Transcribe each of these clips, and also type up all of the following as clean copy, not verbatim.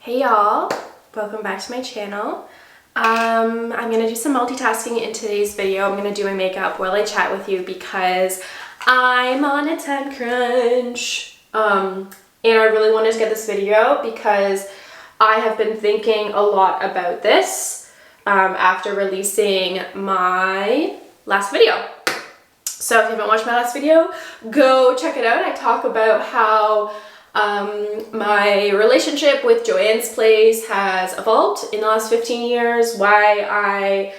Hey y'all, welcome back to my channel. I'm gonna do some multitasking in today's video. I'm gonna do my makeup while I chat with you because I'm on a time crunch. And I really wanted to get this video because I have been thinking a lot about this after releasing my last video. So if you haven't watched my last video, go check it out. I talk about how my relationship with Joanne's Place has evolved in the last 15 years, why I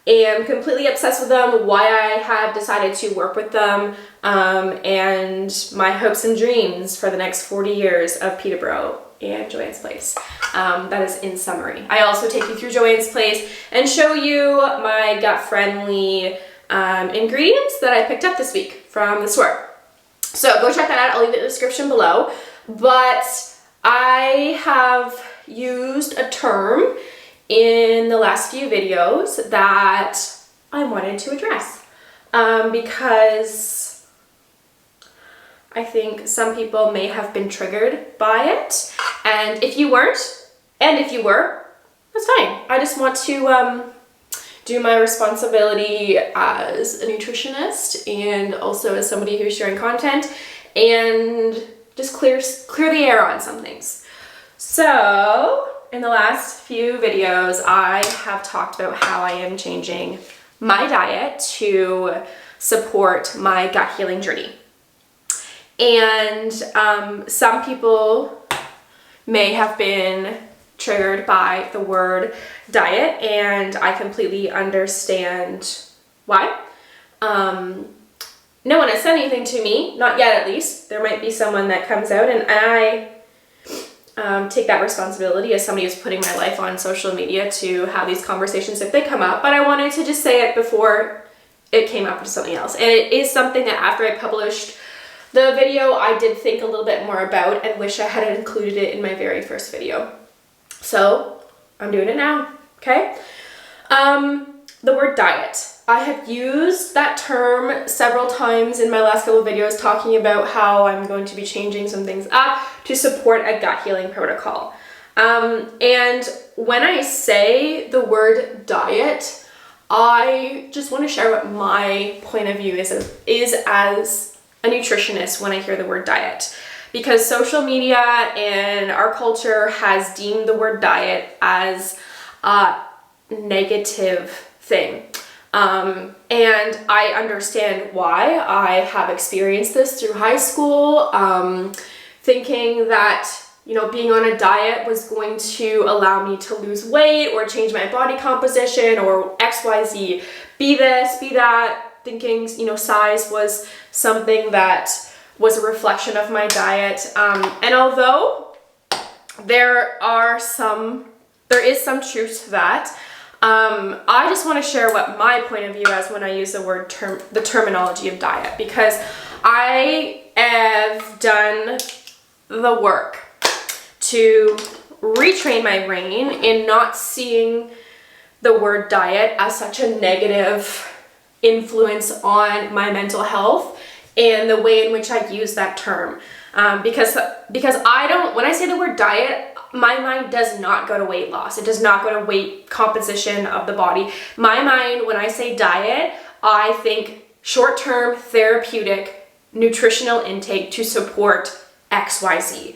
am completely obsessed with them, why I have decided to work with them, and my hopes and dreams for the next 40 years of Peterborough and Joanne's Place. That is in summary. I also take you through Joanne's Place and show you my gut-friendly ingredients that I picked up this week from the store. So go check that out. I'll leave it in the description below. But I have used a term in the last few videos that I wanted to address because I think some people may have been triggered by it. And if you weren't, and if you were, that's fine. I just want to do my responsibility as a nutritionist and also as somebody who's sharing content and just clear the air on some things. So in the last few videos, I have talked about how I am changing my diet to support my gut healing journey. And some people may have been triggered by the word diet, and I completely understand why. No one has said anything to me, not yet at least. There might be someone that comes out, and I take that responsibility as somebody who's putting my life on social media to have these conversations if they come up, but I wanted to just say it before it came up to something else. And it is something that after I published the video, I did think a little bit more about and wish I had included it in my very first video. So I'm doing it now, okay? The word diet. I have used that term several times in my last couple of videos talking about how I'm going to be changing some things up to support a gut healing protocol. And when I say the word diet, I just want to share what my point of view is as a nutritionist when I hear the word diet. Because social media and our culture has deemed the word diet as a negative thing. And I understand why. I have experienced this through high school, thinking that, you know, being on a diet was going to allow me to lose weight or change my body composition or XYZ, be this, be that, thinking, you know, size was something that was a reflection of my diet. And although there is some truth to that, I just want to share what my point of view is when I use the terminology of diet, because I have done the work to retrain my brain in not seeing the word diet as such a negative influence on my mental health and the way in which I use that term. Because when I say the word diet, my mind does not go to weight loss. It does not go to weight composition of the body. My mind, when I say diet, I think short-term therapeutic nutritional intake to support XYZ.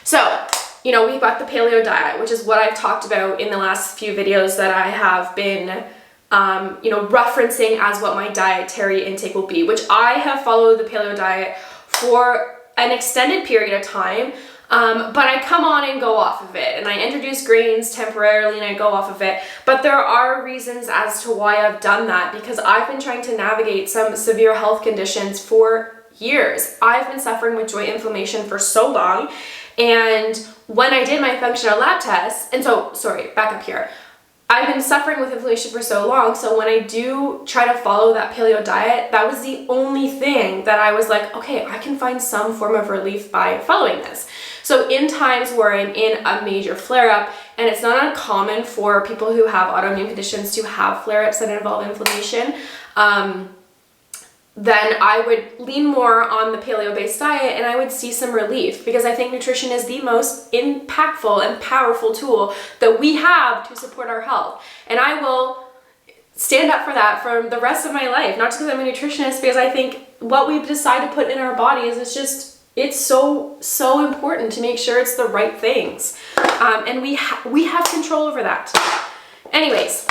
So, you know, we've got the paleo diet, which is what I've talked about in the last few videos that I have been you know, referencing as what my dietary intake will be, which I have followed the paleo diet for an extended period of time. But I come on and go off of it, and I introduce grains temporarily and I go off of it. But there are reasons as to why I've done that, because I've been trying to navigate some severe health conditions for years. I've been suffering with joint inflammation for so long, and when I did my functional lab test, back up here. I've been suffering with inflammation for so long, so when I do try to follow that paleo diet, that was the only thing that I was like, okay, I can find some form of relief by following this. So in times where I'm in a major flare-up, and it's not uncommon for people who have autoimmune conditions to have flare-ups that involve inflammation, then I would lean more on the paleo-based diet and I would see some relief, because I think nutrition is the most impactful and powerful tool that we have to support our health. And I will stand up for that for the rest of my life, not just because I'm a nutritionist, because I think what we decide to put in our bodies is just, it's so important to make sure it's the right things. And we have control over that. Anyways,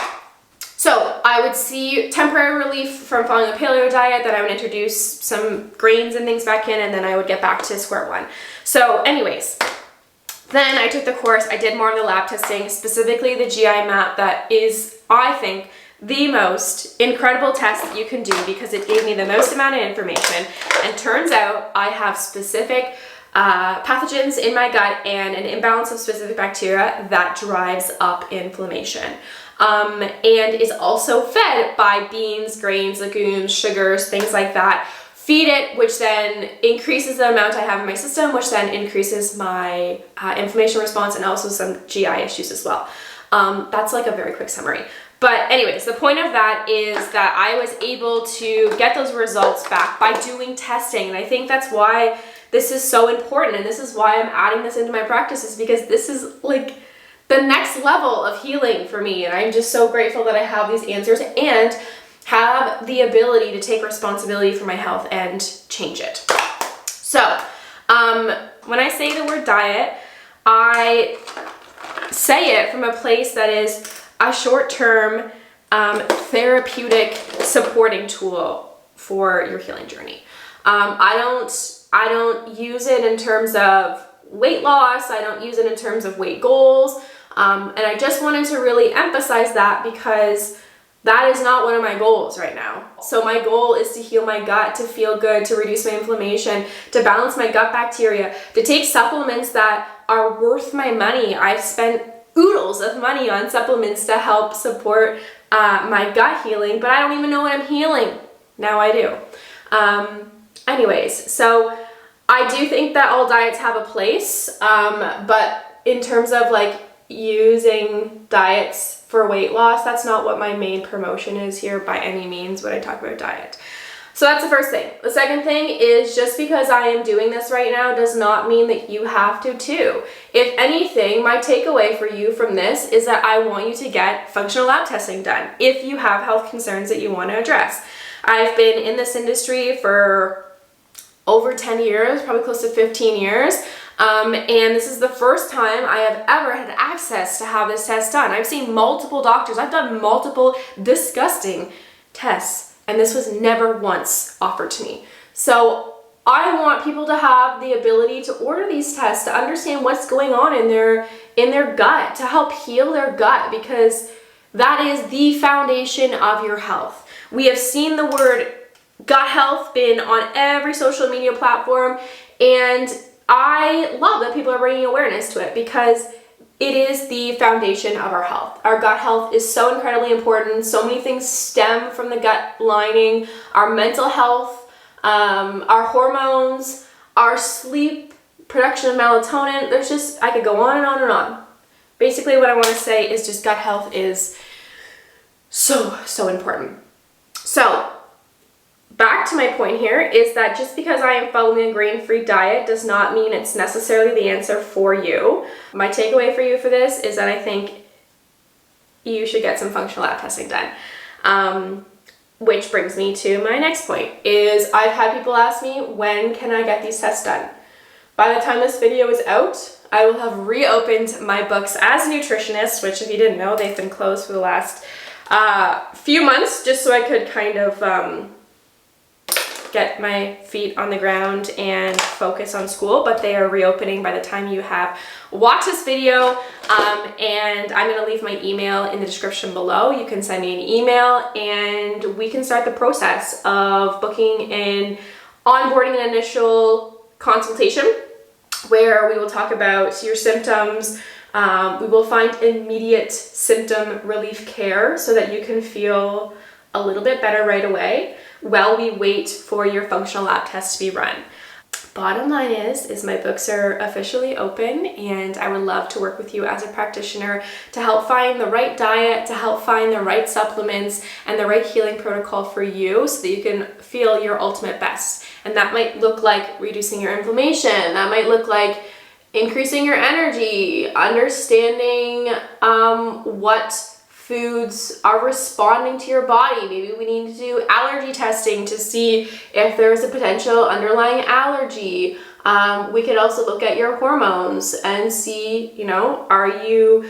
so I would see temporary relief from following the paleo diet, then I would introduce some grains and things back in, and then I would get back to square one. So anyways, then I took the course, I did more of the lab testing, specifically the GI map, that is, I think, the most incredible test that you can do, because it gave me the most amount of information, and turns out I have specific pathogens in my gut and an imbalance of specific bacteria that drives up inflammation. And is also fed by beans, grains, legumes, sugars, things like that. Feed it, which then increases the amount I have in my system, which then increases my inflammation response and also some GI issues as well. That's like a very quick summary. But anyways, the point of that is that I was able to get those results back by doing testing. And I think that's why this is so important. And this is why I'm adding this into my practices, because this is like the next level of healing for me. And I'm just so grateful that I have these answers and have the ability to take responsibility for my health and change it. So when I say the word diet, I say it from a place that is a short-term therapeutic supporting tool for your healing journey. I don't use it in terms of weight loss. I don't use it in terms of weight goals. And I just wanted to really emphasize that, because that is not one of my goals right now. So my goal is to heal my gut, to feel good, to reduce my inflammation, to balance my gut bacteria, to take supplements that are worth my money. I've spent oodles of money on supplements to help support my gut healing, but I don't even know what I'm healing. Now I do. Anyways, so I do think that all diets have a place, but in terms of like using diets for weight loss, that's not what my main promotion is here by any means when I talk about diet. So that's the first thing. The second thing is, just because I am doing this right now does not mean that you have to too. If anything, my takeaway for you from this is that I want you to get functional lab testing done if you have health concerns that you want to address. I've been in this industry for over 10 years, probably close to 15 years. And this is the first time I have ever had access to have this test done. I've seen multiple doctors. I've done multiple disgusting tests, and this was never once offered to me. So I want people to have the ability to order these tests, to understand what's going on in their gut, to help heal their gut, because that is the foundation of your health. We have seen the word gut health been on every social media platform, and I love that people are bringing awareness to it, because it is the foundation of our health. Our gut health is so incredibly important. So many things stem from the gut lining: our mental health, our hormones, our sleep, production of melatonin. There's just, I could go on and on and on. Basically, what I want to say is just gut health is so important. So back to my point here is that just because I am following a grain-free diet does not mean it's necessarily the answer for you. My takeaway for you for this is that I think you should get some functional lab testing done. Which brings me to my next point, is I've had people ask me, when can I get these tests done? By the time this video is out, I will have reopened my books as a nutritionist, which, if you didn't know, they've been closed for the last few months, just so I could kind of get my feet on the ground and focus on school, but they are reopening by the time you have watched this video. And I'm going to leave my email in the description below. You can send me an email and we can start the process of booking and onboarding an initial consultation where we will talk about your symptoms. We will find immediate symptom relief care so that you can feel a little bit better right away while we wait for your functional lab test to be run. bottom line is my books are officially open, and I would love to work with you as a practitioner to help find the right diet, to help find the right supplements and the right healing protocol for you so that you can feel your ultimate best. And that might look like reducing your inflammation. That might look like increasing your energy, understanding what foods are responding to your body. Maybe we need to do allergy testing to see if there's a potential underlying allergy. We could also look at your hormones and see, you know, are you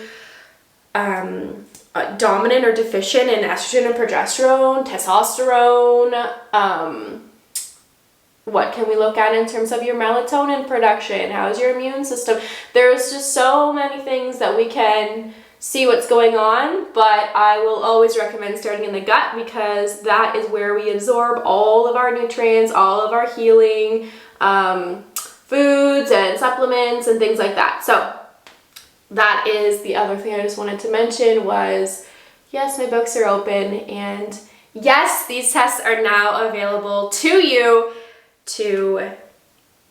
dominant or deficient in estrogen and progesterone, testosterone? What can we look at in terms of your melatonin production? How's your immune system? There's just so many things that we can see what's going on, but I will always recommend starting in the gut because that is where we absorb all of our nutrients, all of our healing foods and supplements and things like that. So that is the other thing I just wanted to mention was, yes, my books are open, and yes, these tests are now available to you to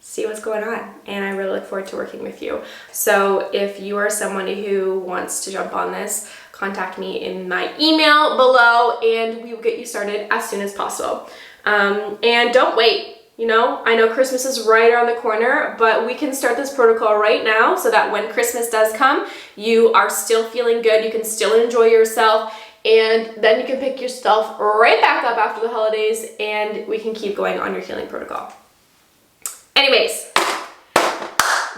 see what's going on, and I really look forward to working with you. So if you are someone who wants to jump on this, contact me in my email below and we will get you started as soon as possible. And don't wait, you know, I know Christmas is right around the corner, but we can start this protocol right now so that when Christmas does come, you are still feeling good, you can still enjoy yourself, and then you can pick yourself right back up after the holidays and we can keep going on your healing protocol. Anyways,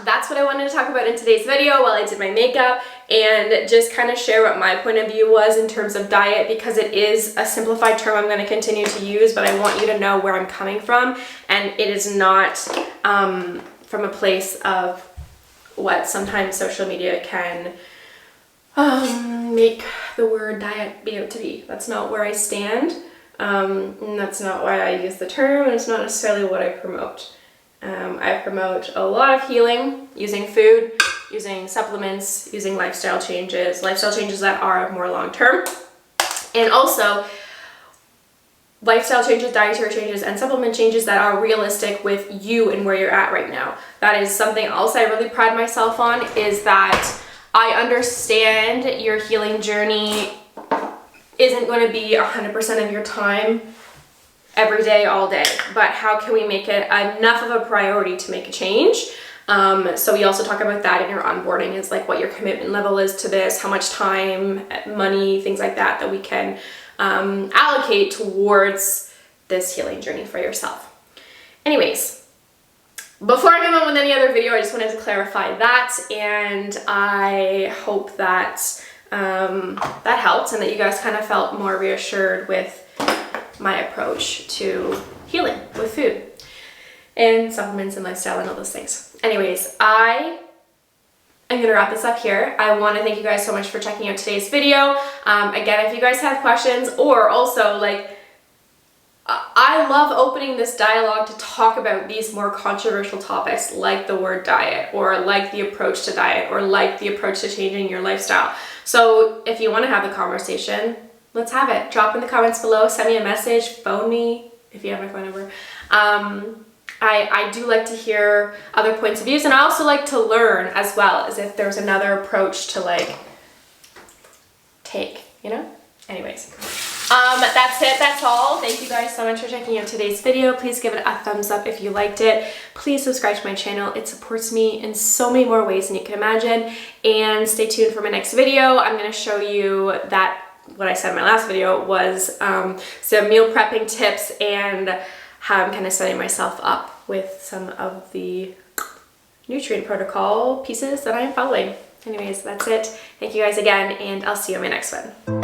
that's what I wanted to talk about in today's video while I did my makeup, and just kind of share what my point of view was in terms of diet, because it is a simplified term I'm going to continue to use, but I want you to know where I'm coming from, and it is not from a place of what sometimes social media can make the word diet be out to be. That's not where I stand, and that's not why I use the term, and it's not necessarily what I promote. I promote a lot of healing using food, using supplements, using lifestyle changes that are more long-term, and also lifestyle changes, dietary changes, and supplement changes that are realistic with you and where you're at right now. That is something else I really pride myself on, is that I understand your healing journey isn't going to be 100% of your time every day, all day, but how can we make it enough of a priority to make a change? So we also talk about that in your onboarding, is like what your commitment level is to this, how much time, money, things like that that we can allocate towards this healing journey for yourself. Anyways, before I move on with any other video, I just wanted to clarify that, and I hope that that helped and that you guys kind of felt more reassured with my approach to healing with food and supplements and lifestyle and all those things. Anyways, I am gonna wrap this up here. I want to thank you guys so much for checking out today's video. Again, if you guys have questions, or also like, I love opening this dialogue to talk about these more controversial topics like the word diet, or like the approach to diet, or like the approach to changing your lifestyle. So if you want to have the conversation, let's have it. Drop in the comments below, send me a message, phone me if you have my phone number. I do like to hear other points of views, and I also like to learn as well, as if there's another approach to like take, you know? Anyways, that's it, that's all. Thank you guys so much for checking out today's video. Please give it a thumbs up if you liked it. Please subscribe to my channel. It supports me in so many more ways than you can imagine. And stay tuned for my next video. I'm gonna show you that what I said in my last video was some meal prepping tips and how I'm kind of setting myself up with some of the nutrient protocol pieces that I'm following. Anyways, that's it. Thank you guys again, and I'll see you in my next one.